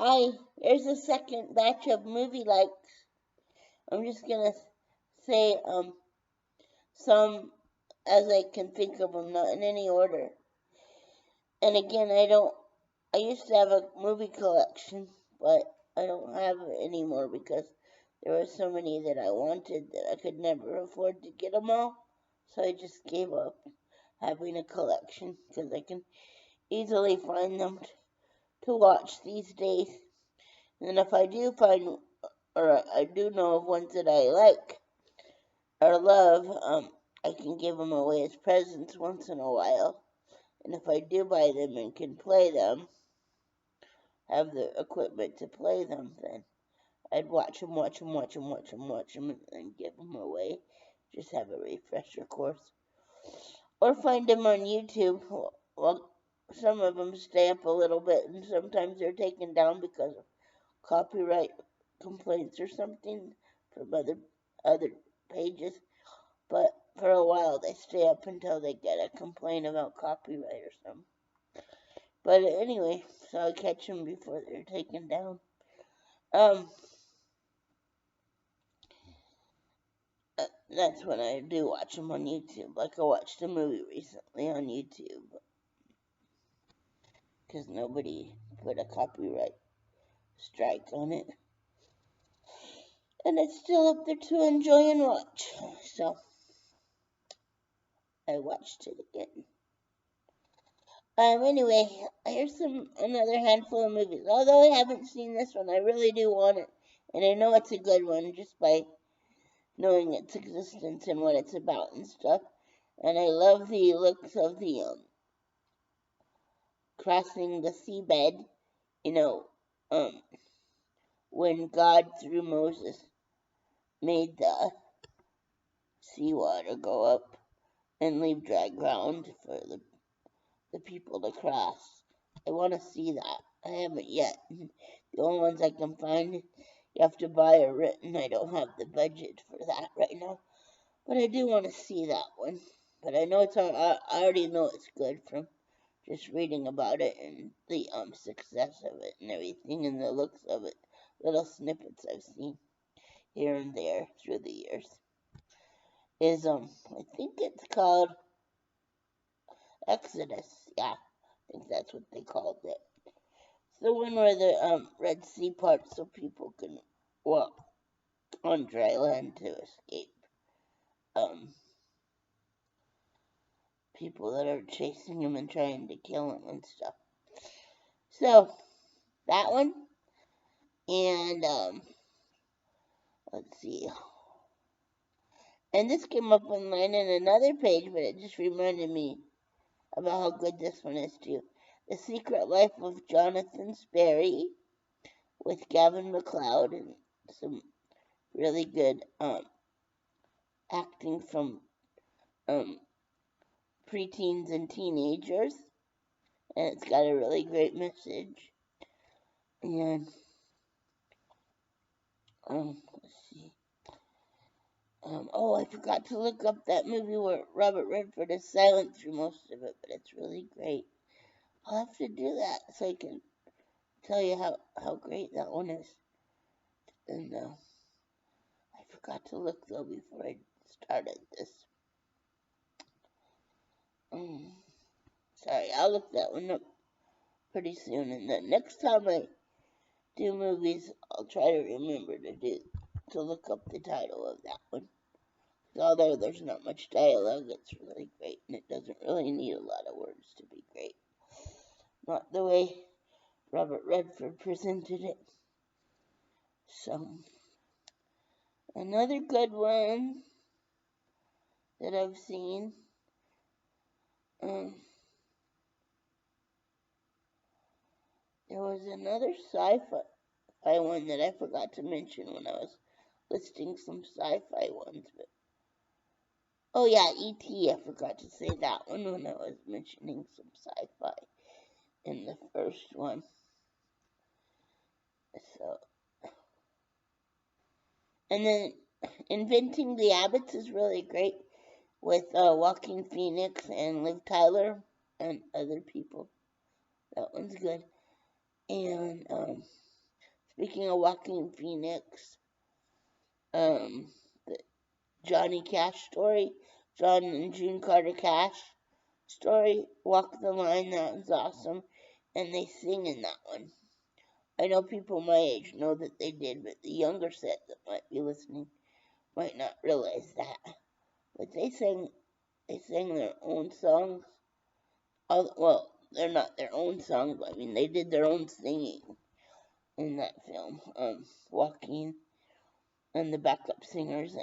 There's a second batch of movie likes. I'm just gonna say some as I can think of them, not in any order. And again, I used to have a movie collection, but I don't have it anymore because there were so many that I wanted that I could never afford to get them all. So I just gave up having a collection because I can easily find them to watch these days. And if I do find, or I do know of ones that I like or love, I can give them away as presents once in a while. And if I do buy them and can play them, have the equipment to play them, then I'd watch them, and give them away. Just have a refresher course. Or find them on YouTube. Well, some of them stay up a little bit, and sometimes they're taken down because of copyright complaints or something from other pages. But for a while, they stay up until they get a complaint about copyright or something. But anyway, so I catch them before they're taken down. That's when I do watch them on YouTube. Like I watched a movie recently on YouTube because nobody put a copyright strike on it. And it's still up there to enjoy and watch. So I watched it again. Anyway, here's another handful of movies. Although I haven't seen this one, I really do want it. And I know it's a good one just by knowing its existence and what it's about and stuff. And I love the looks of the crossing the seabed, you know, when God through Moses made the seawater go up and leave dry ground for the people to cross. I want to see that. I haven't yet. The only ones I can find, you have to buy or written. I don't have the budget for that right now. But I do want to see that one. But I know I already know it's good from just reading about it and the success of it and everything and the looks of it. Little snippets I've seen here and there through the years. Is I think it's called Exodus. Yeah, I think that's what they called it. It's the one where the Red Sea parts so people can walk on dry land to escape people that are chasing him and trying to kill him and stuff. So that one, and let's see. And this came up online in another page, but it just reminded me about how good this one is too. The Secret Life of Jonathan Sperry with Gavin MacLeod and some really good acting from preteens and teenagers, and it's got a really great message. And let's see. I forgot to look up that movie where Robert Redford is silent through most of it, but it's really great. I'll have to do that so I can tell you how great that one is. And I forgot to look though before I started this. Sorry, I'll look that one up pretty soon. And then next time I do movies, I'll try to remember to look up the title of that one. Although there's not much dialogue, it's really great, and it doesn't really need a lot of words to be great. Not the way Robert Redford presented it. So, another good one that I've seen. There was another sci-fi one that I forgot to mention when I was listing some sci-fi ones, but oh yeah, E.T. I forgot to say that one when I was mentioning some sci-fi in the first one. So, and then Inventing the Abbots is really great with Joaquin Phoenix and Liv Tyler and other people. That one's good. And Speaking of Joaquin Phoenix, the Johnny Cash story, John and June Carter Cash story, Walk the Line, that was awesome, and they sing in that one. I know people my age know that they did, but the younger set that might be listening might not realize that. But they sang their own songs. Well, they're not their own songs, but I mean they did their own singing in that film. Joaquin and the backup singers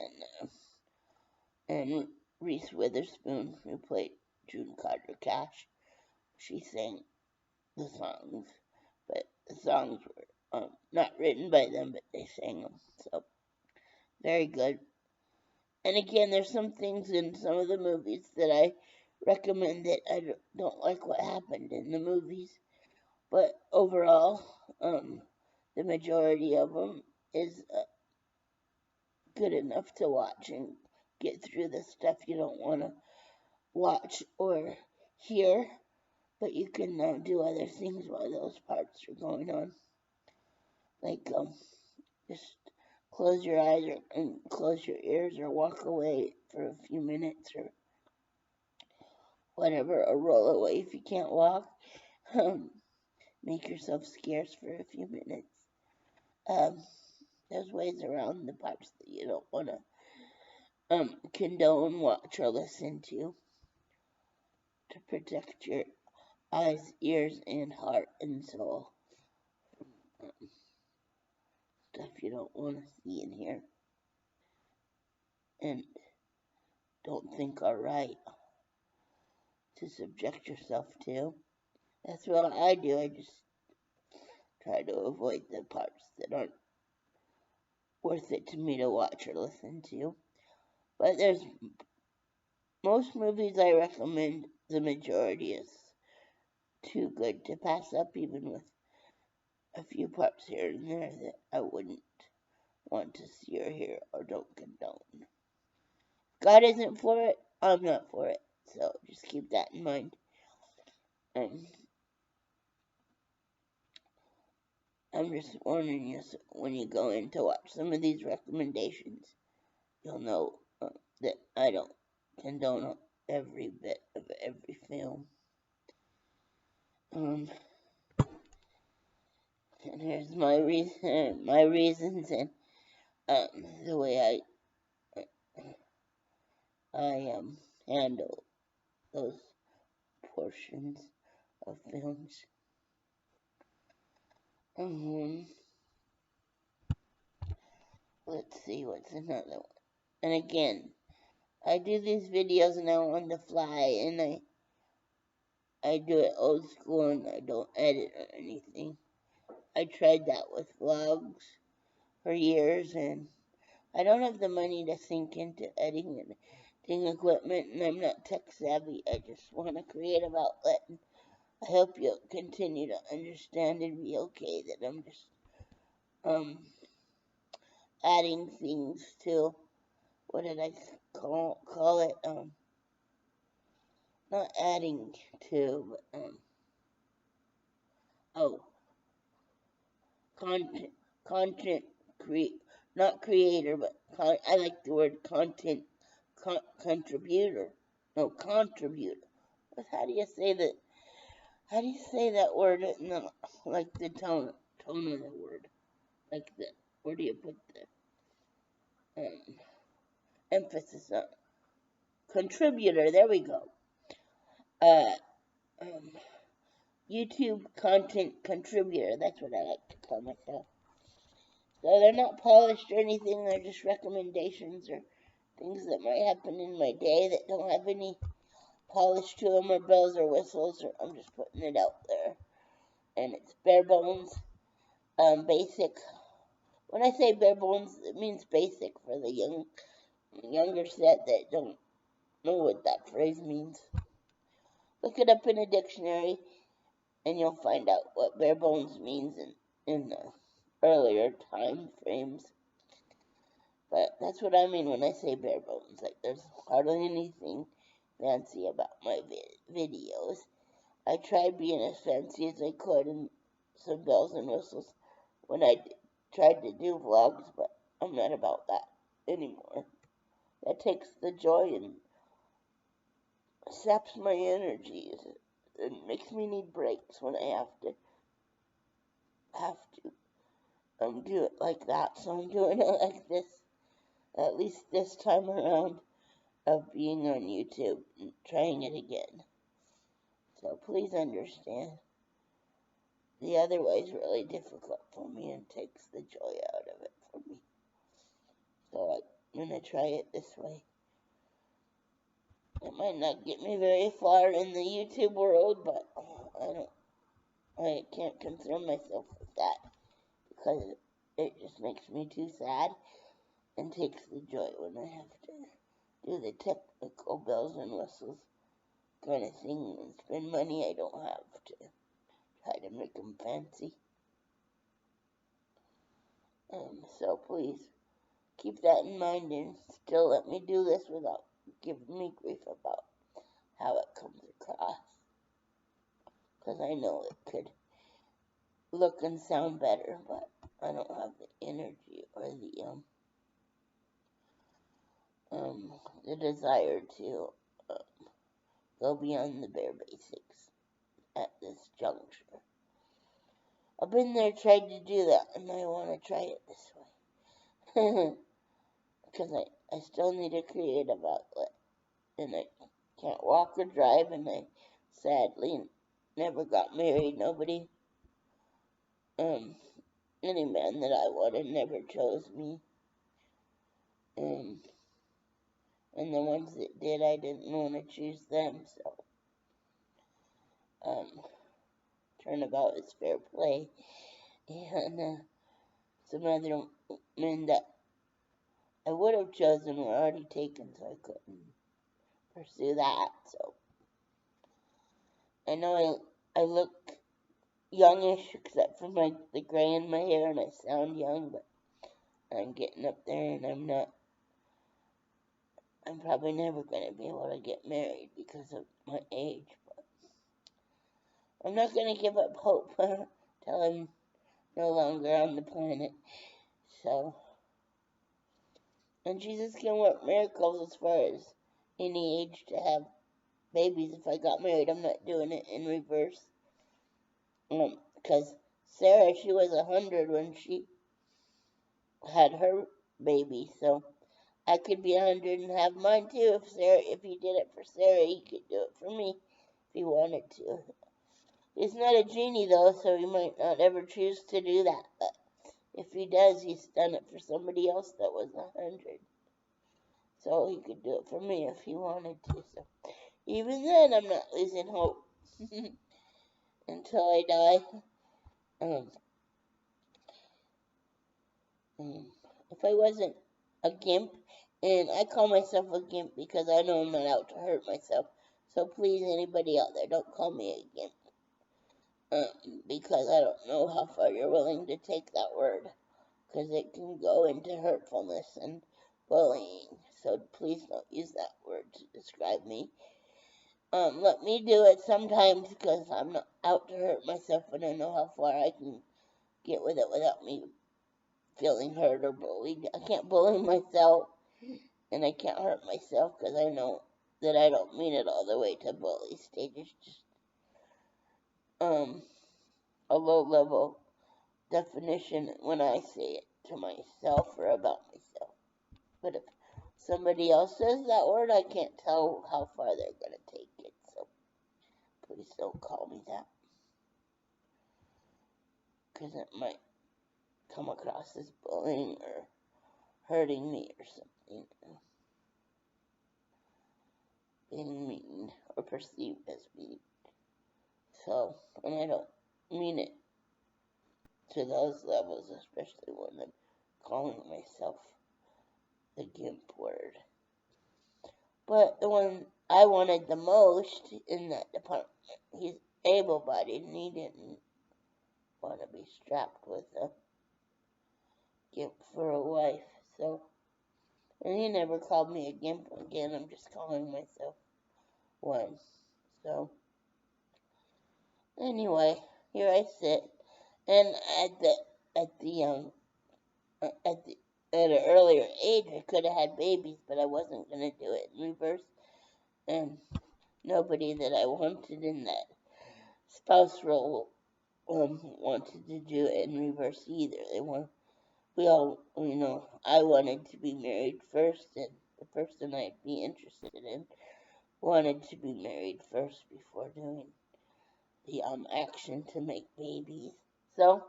and Reese Witherspoon, who played June Carter Cash, she sang the songs, but the songs were not written by them, but they sang them. So very good. And again, there's some things in some of the movies that I recommend that I don't like what happened in the movies, but overall, the majority of them is good enough to watch and get through the stuff you don't want to watch or hear, but you can do other things while those parts are going on, like just close your eyes and close your ears or walk away for a few minutes or whatever, or roll away if you can't walk. Make yourself scarce for a few minutes. There's ways around the parts that you don't want to condone, watch, or listen to protect your eyes, ears, and heart and soul. Stuff you don't want to see and hear and don't think are right to subject yourself to. That's what I do. I just try to avoid the parts that aren't worth it to me to watch or listen to. But there's most movies I recommend, the majority is too good to pass up, even with a few parts here and there that I wouldn't want to see or hear or don't condone. God isn't for it, I'm not for it. So just keep that in mind. And I'm just warning you, so when you go in to watch some of these recommendations, you'll know that I don't condone every bit of every film. And here's my reasons, and the way I handle those portions of films. Let's see what's another one. And again, I do these videos now on the fly, and I do it old school, and I don't edit or anything. I tried that with vlogs for years, and I don't have the money to sink into editing equipment, and I'm not tech savvy. I just want a creative outlet. And I hope you'll continue to understand and be okay that I'm just adding things to, what did I call it? Not adding to, but content not creator, but I like the word content contributor. No, contributor. How do you say that? How do you say that word? No, like the tone of the word. Like the, where do you put the emphasis on? Contributor. There we go. YouTube content contributor. That's what I like to call myself. So they're not polished or anything. They're just recommendations or things that might happen in my day that don't have any polish to them or bells or whistles. Or I'm just putting it out there. And it's bare bones, basic. When I say bare bones, it means basic for the younger set that don't know what that phrase means. Look it up in a dictionary, and you'll find out what bare bones means in the earlier time frames. But that's what I mean when I say bare bones. Like, there's hardly anything fancy about my videos. I tried being as fancy as I could and some bells and whistles when I tried to do vlogs, but I'm not about that anymore. That takes the joy and saps my energies. It makes me need breaks when I have to do it like that. So I'm doing it like this, at least this time around, of being on YouTube and trying it again. So please understand. The other way is really difficult for me and takes the joy out of it for me. So I'm going to try it this way. It might not get me very far in the YouTube world, but I can't concern myself with that because it just makes me too sad and takes the joy when I have to do the technical bells and whistles kind of thing and spend money I don't have to try to make them fancy. So please keep that in mind and still let me do this without giving me grief about how it comes across. Because I know it could look and sound better, but I don't have the energy or the desire to go beyond the bare basics at this juncture. I've been there, tried to do that, and I want to try it this way. Because I still need a creative outlet, and I can't walk or drive, and I sadly never got married. Nobody, any man that I wanted never chose me. And the ones that did, I didn't want to choose them, so, turnabout is fair play. And, some other men that I would have chosen were already taken, so I couldn't pursue that, so. I know I look youngish, except for the gray in my hair, and I sound young, but I'm getting up there, and I'm probably never going to be able to get married because of my age, but I'm not going to give up hope till I'm no longer on the planet, so. And Jesus can work miracles as far as any age to have babies. If I got married, I'm not doing it in reverse. Because Sarah, she was 100 when she had her baby, so I could be 100 and have mine too. If he did it for Sarah, he could do it for me if he wanted to. He's not a genie though, so he might not ever choose to do that. But if he does, he's done it for somebody else that was 100. So he could do it for me if he wanted to. So even then, I'm not losing hope until I die. If I wasn't a gimp, and I call myself a gimp because I know I'm not out to hurt myself. So please, anybody out there, don't call me a gimp. Because I don't know how far you're willing to take that word. Because it can go into hurtfulness and bullying. So please don't use that word to describe me. Let me do it sometimes because I'm not out to hurt myself and I know how far I can get with it without me feeling hurt or bullied. I can't bully myself and I can't hurt myself because I know that I don't mean it all the way to bully stage. It's just a low level definition when I say it to myself or about myself. But if somebody else says that word, I can't tell how far they're going to take it. So please don't call me that. Because it might come across as bullying or hurting me or something. Being mean or perceived as mean. So, and I don't mean it to those levels, especially when I'm calling myself the gimp word. But the one I wanted the most in that department, he's able-bodied and he didn't want to be strapped with a gimp for a wife, so, and he never called me a gimp again. I'm just calling myself one. So anyway, here I sit, and at the at at an earlier age, I could have had babies, but I wasn't going to do it in reverse. And nobody that I wanted in that spouse role wanted to do it in reverse either. I wanted to be married first, and the person I'd be interested in wanted to be married first before doing the action to make babies. So,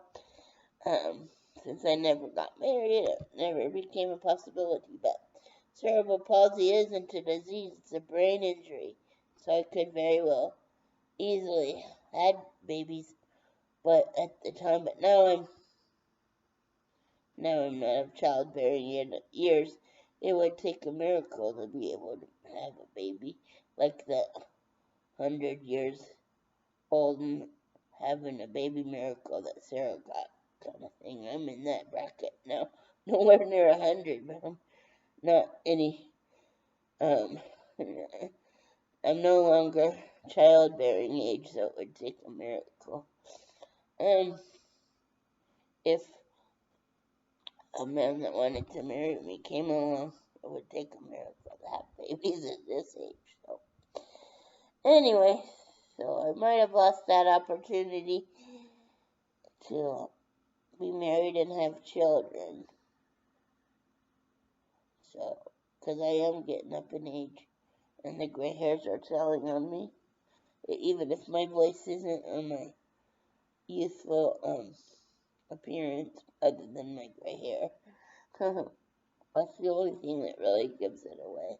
um, since I never got married, it never became a possibility. But cerebral palsy isn't a disease; it's a brain injury. So I could very well easily had babies, but at the time. But now I'm not of childbearing years. It would take a miracle to be able to have a baby, like the 100 years old and having a baby miracle that Sarah got, kind of thing. I'm in that bracket now. Nowhere near 100, but I'm not any. Um, I'm no longer childbearing age, so it would take a miracle. If a man that wanted to marry me came along, it would take a miracle to have babies at this age. So, anyway, so I might have lost that opportunity to be married and have children. So, because I am getting up in age, and the gray hairs are telling on me, even if my voice isn't on my youthful appearance, other than my gray hair. That's the only thing that really gives it away.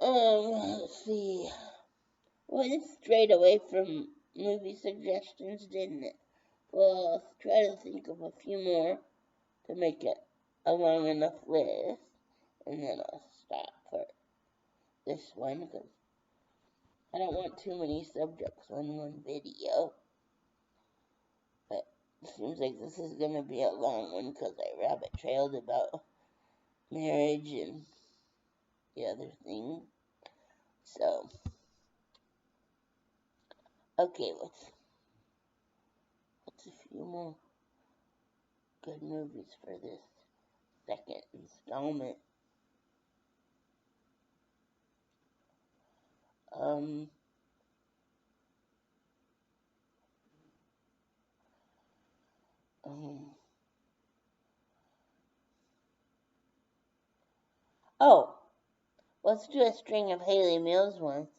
Let's see. Went straight away from movie suggestions, didn't it? Well, I'll try to think of a few more to make it a long enough list, and then I'll stop for this one, because I don't want too many subjects on one video. But it seems like this is going to be a long one, because I rabbit trailed about marriage and the other thing. So, okay, what's a few more good movies for this second installment? Oh, let's do a string of Haley Mills ones.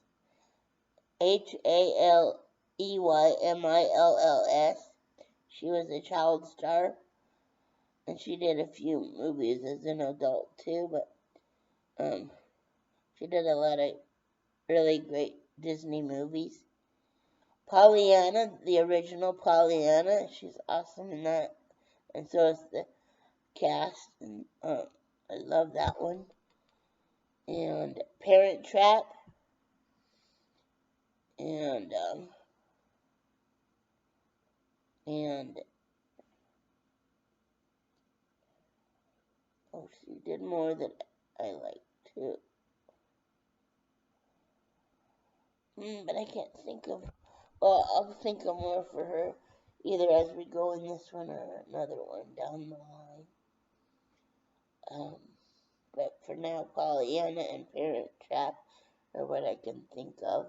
HALEYMILLS. She was a child star, and she did a few movies as an adult too, but she did a lot of really great Disney movies. Pollyanna, the original Pollyanna, she's awesome in that, and so is the cast, and I love that one. And Parent Trap, and she did more that I like too. But I can't think of. Well, I'll think of more for her, either as we go in this one or another one down the line. But for now, Pollyanna and Parent Trap are what I can think of.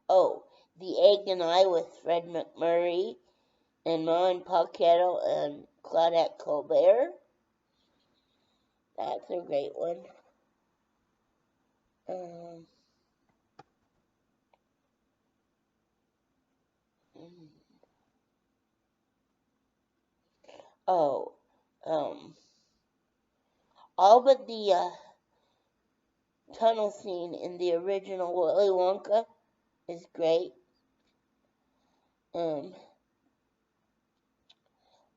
Oh, The Egg and I with Fred McMurray and Ma and Pa Kettle and Claudette Colbert. That's a great one. Oh, all but the tunnel scene in the original Willy Wonka is great.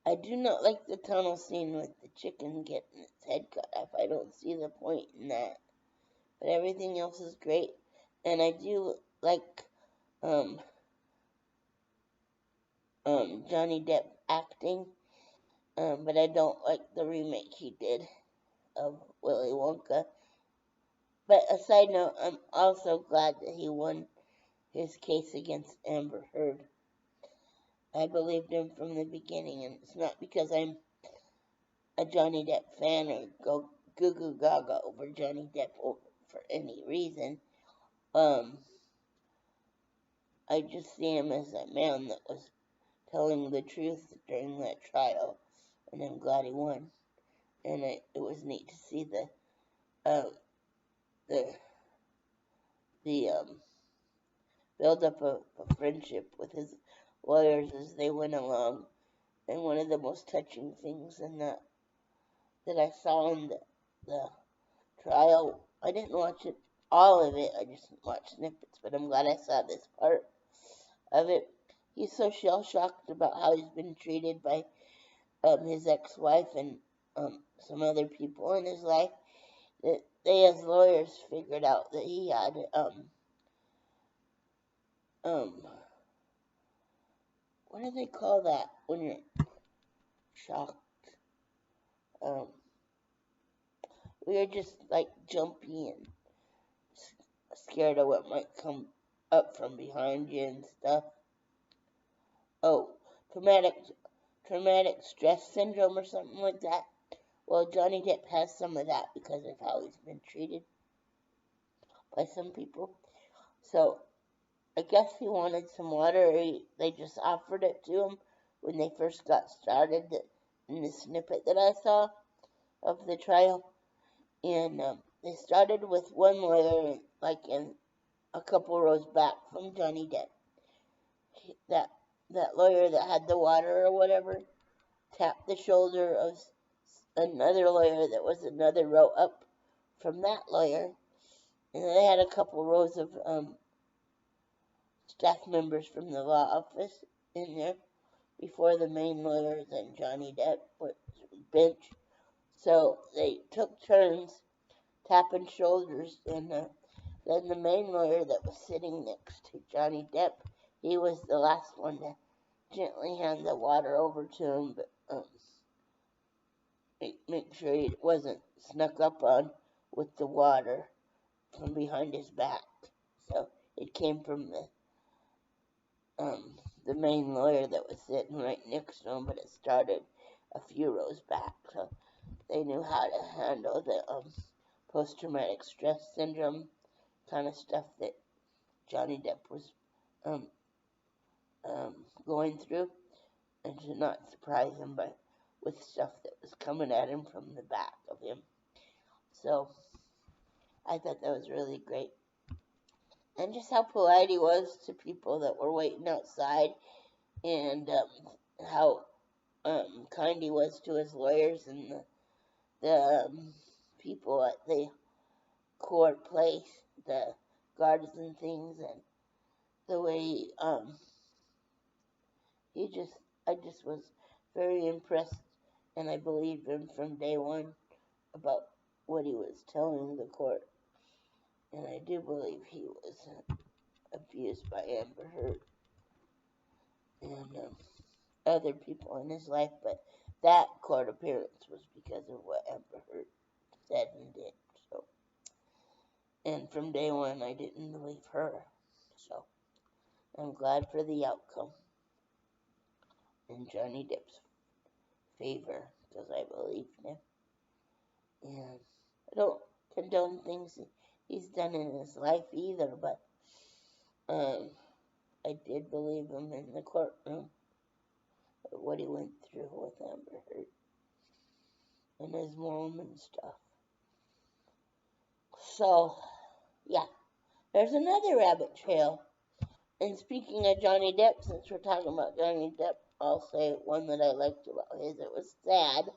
I do not like the tunnel scene with the chicken getting its head cut off. I don't see the point in that. But everything else is great. And I do like Johnny Depp acting. But I don't like the remake he did of Willy Wonka. But a side note, I'm also glad that he won his case against Amber Heard. I believed him from the beginning, and it's not because I'm a Johnny Depp fan or go goo goo gaga over Johnny Depp for any reason. I just see him as a man that was telling the truth during that trial, and I'm glad he won. And it was neat to see the build up a friendship with his lawyers as they went along. And one of the most touching things in that I saw in the trial, I didn't watch it all of it, I just watched snippets, but I'm glad I saw this part of it. He's so shell shocked about how he's been treated by his ex-wife and some other people in his life that they as lawyers figured out that he had what do they call that when you're shocked? We were just like jumpy and scared of what might come up from behind you and stuff. Oh, traumatic stress syndrome or something like that. Well, Johnny Depp has some of that because of how he's been treated by some people. So I guess he wanted some water. They just offered it to him when they first got started in the snippet that I saw of the trial. And they started with one lawyer, like in a couple rows back from Johnny Depp. That lawyer that had the water or whatever tapped the shoulder of another lawyer that was another row up from that lawyer. And they had a couple rows of staff members from the law office in there before the main lawyers and Johnny Depp was bench. So they took turns tapping shoulders, and then the main lawyer that was sitting next to Johnny Depp, he was the last one to gently hand the water over to him, but make sure he wasn't snuck up on with the water from behind his back. So it came from the main lawyer that was sitting right next to him, but it started a few rows back. So they knew how to handle the post-traumatic stress syndrome kind of stuff that Johnny Depp was going through, and to not surprise him with stuff that was coming at him from the back of him. So I thought that was really great. And just how polite he was to people that were waiting outside, and how kind he was to his lawyers and the people at the court place, the guards and things, and the way I just was very impressed, and I believed him from day one about what he was telling the court. And I do believe he was abused by Amber Heard and other people in his life, but that court appearance was because of what Amber Heard said and did. So, and from day one, I didn't believe her. So, I'm glad for the outcome in Johnny Depp's favor, because I believed him. And I don't condone things he's done in his life either, but I did believe him in the courtroom, what he went through with Amber Heard and his mom and stuff. So, yeah, there's another rabbit trail. And speaking of Johnny Depp, since we're talking about Johnny Depp, I'll say one that I liked about his. It was sad,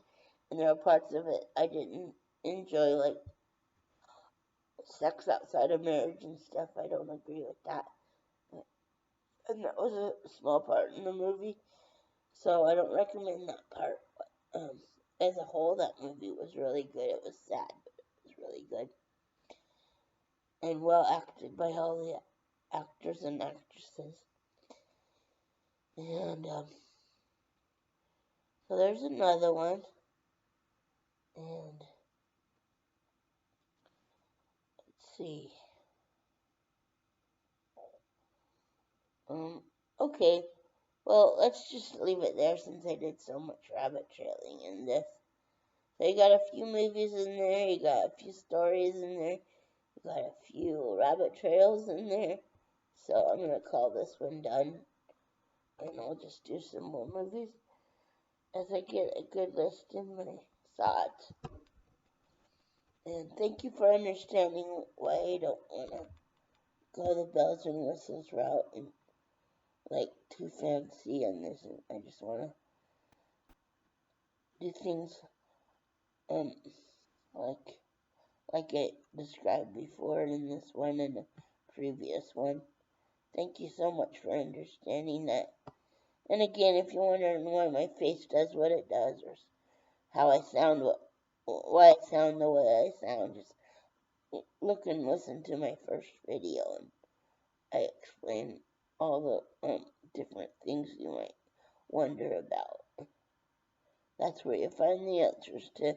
and there are parts of it I didn't enjoy, like sex outside of marriage and stuff. I don't agree with that. And that was a small part in the movie, so I don't recommend that part. But as a whole, that movie was really good. It was sad, but it was really good. And well acted by all the actors and actresses. And so there's another one. And let's see. Okay. Well, let's just leave it there since I did so much rabbit trailing in this. So you got a few movies in there, you got a few stories in there, you got a few rabbit trails in there. So I'm going to call this one done. And I'll just do some more movies as I get a good list in my thoughts. And thank you for understanding why I don't want to go the bells and whistles route and like too fancy on this. I just want to do things like I described before in this one and the previous one. Thank you so much for understanding that. And again, if you're wondering why my face does what it does or how I sound, why I sound the way I sound, just look and listen to my first video, and I explain all the different things you might wonder about. That's where you find the answers to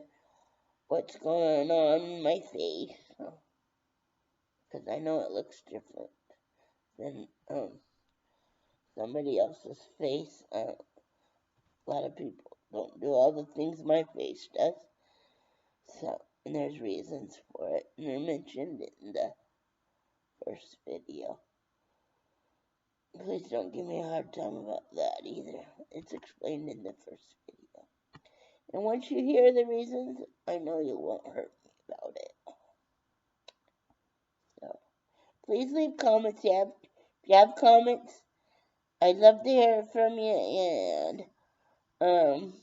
what's going on in my face, because I know it looks different than somebody else's face. A lot of people don't do all the things my face does. So, and there's reasons for it, and they're mentioned in the first video. Please don't give me a hard time about that either. It's explained in the first video. And once you hear the reasons, I know you won't hurt me about it. So, please leave comments if you have comments. I'd love to hear from you. And,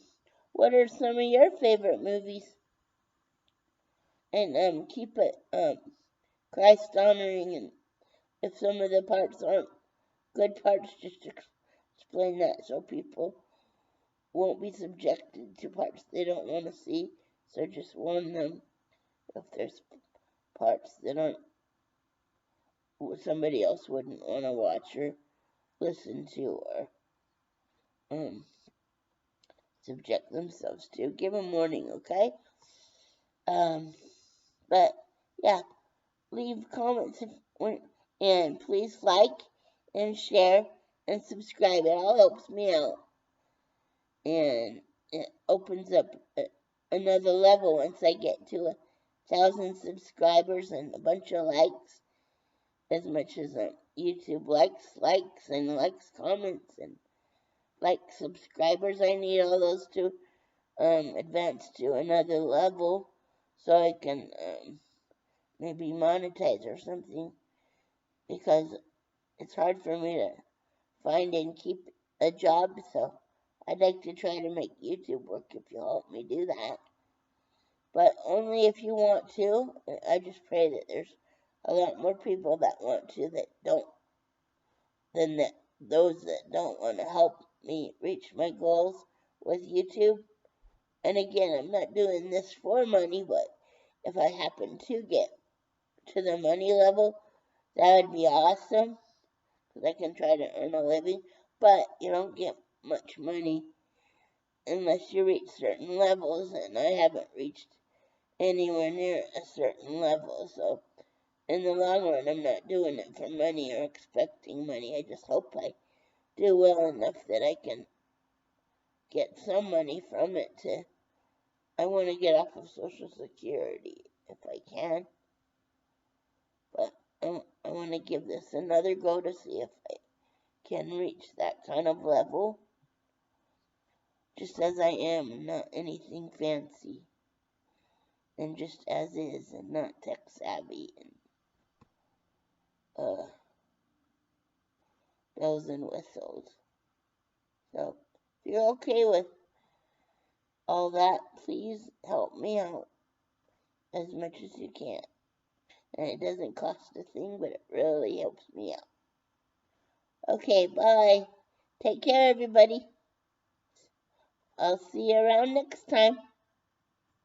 what are some of your favorite movies? And, keep it, Christ honoring, and if some of the parts aren't good parts, just explain that so people won't be subjected to parts they don't want to see. So just warn them if there's parts that aren't somebody else wouldn't want to watch or listen to or subject themselves to. Give them warning, okay? But yeah, leave comments and please like and share and subscribe. It all helps me out. And it opens up another level once I get to 1,000 subscribers and a bunch of likes, as much as YouTube likes and likes comments and subscribers. I need all those to advance to another level so I can maybe monetize or something, because it's hard for me to find and keep a job, so I'd like to try to make YouTube work if you'll help me do that. But only if you want to. I just pray that there's a lot more people that want to that don't, than those that don't want to help me reach my goals with YouTube. And again, I'm not doing this for money, but if I happen to get to the money level, that would be awesome, because I can try to earn a living. But you don't get much money unless you reach certain levels, and I haven't reached anywhere near a certain level. So in the long run, I'm not doing it for money or expecting money. I just hope I do well enough that I can get some money from it. I want to get off of Social Security if I can, but I want to give this another go to see if I can reach that kind of level, just as I am, not anything fancy, and just as is, and not tech savvy, and bells and whistles. So, if you're okay with all that, please help me out as much as you can. And it doesn't cost a thing, but it really helps me out. Okay, bye. Take care, everybody. I'll see you around next time.